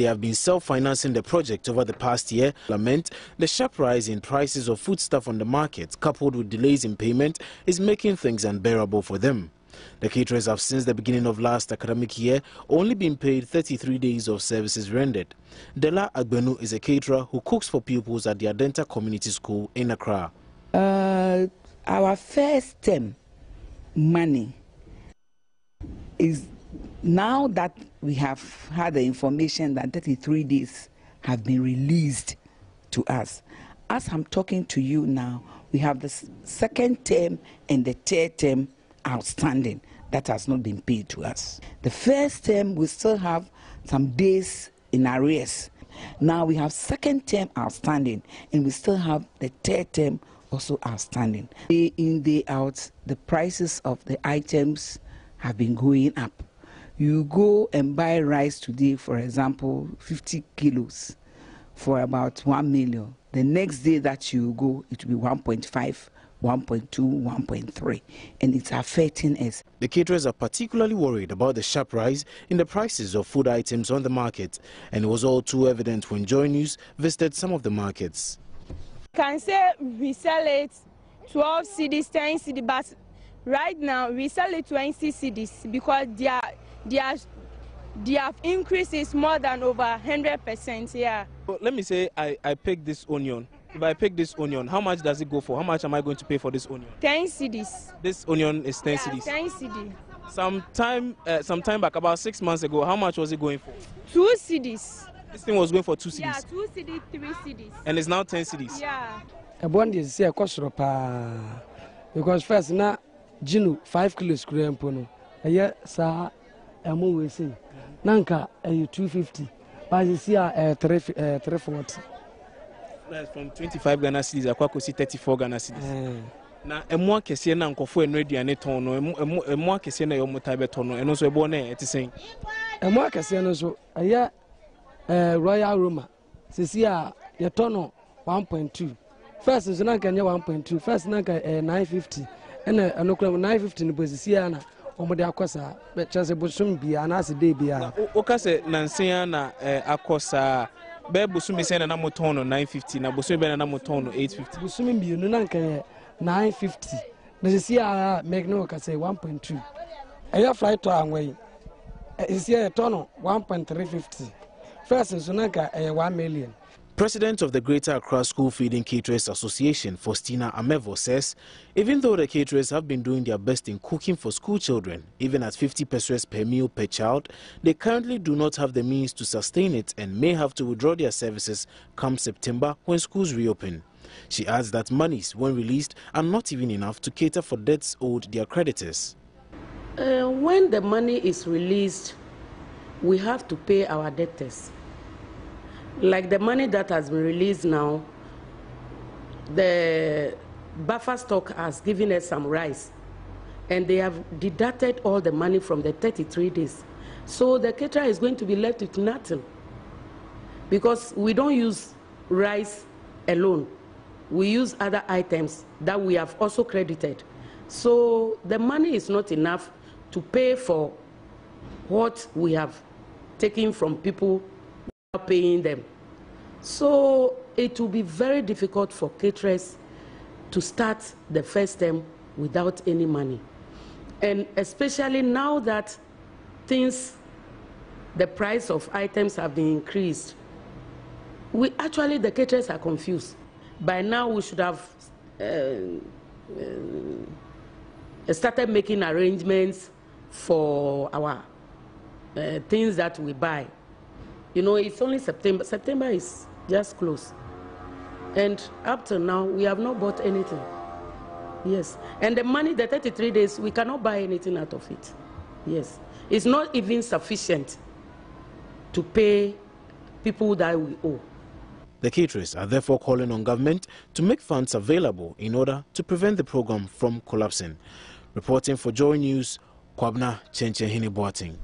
They have been self-financing the project over the past year. Lament the sharp rise in prices of foodstuff on the market, coupled with delays in payment, is making things unbearable for them. The caterers have since the beginning of last academic year only been paid 33 days of services rendered. Dela Agbenu is a caterer who cooks for pupils at the Adenta Community School in Accra. Our first term money is, now that we have had the information that 33 days have been released to us. As I'm talking to you now, we have the second term and the third term outstanding that has not been paid to us. The first term, we still have some days in arrears. Now we have second term outstanding, and we still have the third term also outstanding. Day in, day out, the prices of the items have been going up. You go and buy rice today, for example, 50 kilos for about 1 million. The next day that you go, it will be 1.5, 1.2, 1.3, and it's affecting us. The caterers are particularly worried about the sharp rise in the prices of food items on the market, and it was all too evident when Joy News visited some of the markets. Can say we sell it 12 cedis, 10 cedis, but right now we sell it 20 cedis because their increase is more than over 100%. Yeah. Well, let me say I pick this onion. If I pick this onion, how much does it go for? How much am I going to pay for this onion? 10 cedis. This onion is 10 cedis. 10 cedis. Some time back, about 6 months ago, how much was it going for? 2 cedis. This thing was going for 2 cedis. Yeah, 2 cedis, 3 cedis. And it's now 10 cedis. Yeah. A bond is a cost because first now Gino 5 kilos cream a year sa a movie sing Nanka a 250 but you see a 340. That's from 25 Ghana cedis, I could see 34 Ghana cedis. Now, a more Cassiana and Cofu and ready and a tono, a more Cassiana or Motabetono, and also a bonnet at the same. A more Cassiano so a year Royal Roma, Cecilia, your tono 1.2. First is Nanka 1.2, first Nanka 950, and a no 950 in Bozisiana, or Modacosa, but just a bosom be an acid day be a Ocase Nansiana Acosa. Busumi send a number tono 950, na Busumi and a number tono 850. Busumi be Nunanka 950. This year make no say 1.2. A year flight to our way. Is here a tono 1.350. First is Sunanka 1 million. President of the Greater Accra School Feeding Caterers Association, Faustina Amevo, says even though the caterers have been doing their best in cooking for school children, even at 50 pesos per meal per child, they currently do not have the means to sustain it and may have to withdraw their services come September when schools reopen. She adds that monies, when released, are not even enough to cater for debts owed their creditors. When the money is released, we have to pay our debtors. Like the money that has been released now, the buffer stock has given us some rice, and they have deducted all the money from the 33 days. So the caterer is going to be left with nothing, because we don't use rice alone. We use other items that we have also credited. So the money is not enough to pay for what we have taken from people paying them. So it will be very difficult for caterers to start the first term without any money. And especially now that the price of items have been increased, the caterers are confused. By now we should have started making arrangements for our things that we buy. You know, it's only September. September is just close. And up to now, we have not bought anything. Yes. And the money, the 33 days, we cannot buy anything out of it. Yes. It's not even sufficient to pay people that we owe. The caterers are therefore calling on government to make funds available in order to prevent the program from collapsing. Reporting for Joy News, Kwabna Chenche Hini Boating.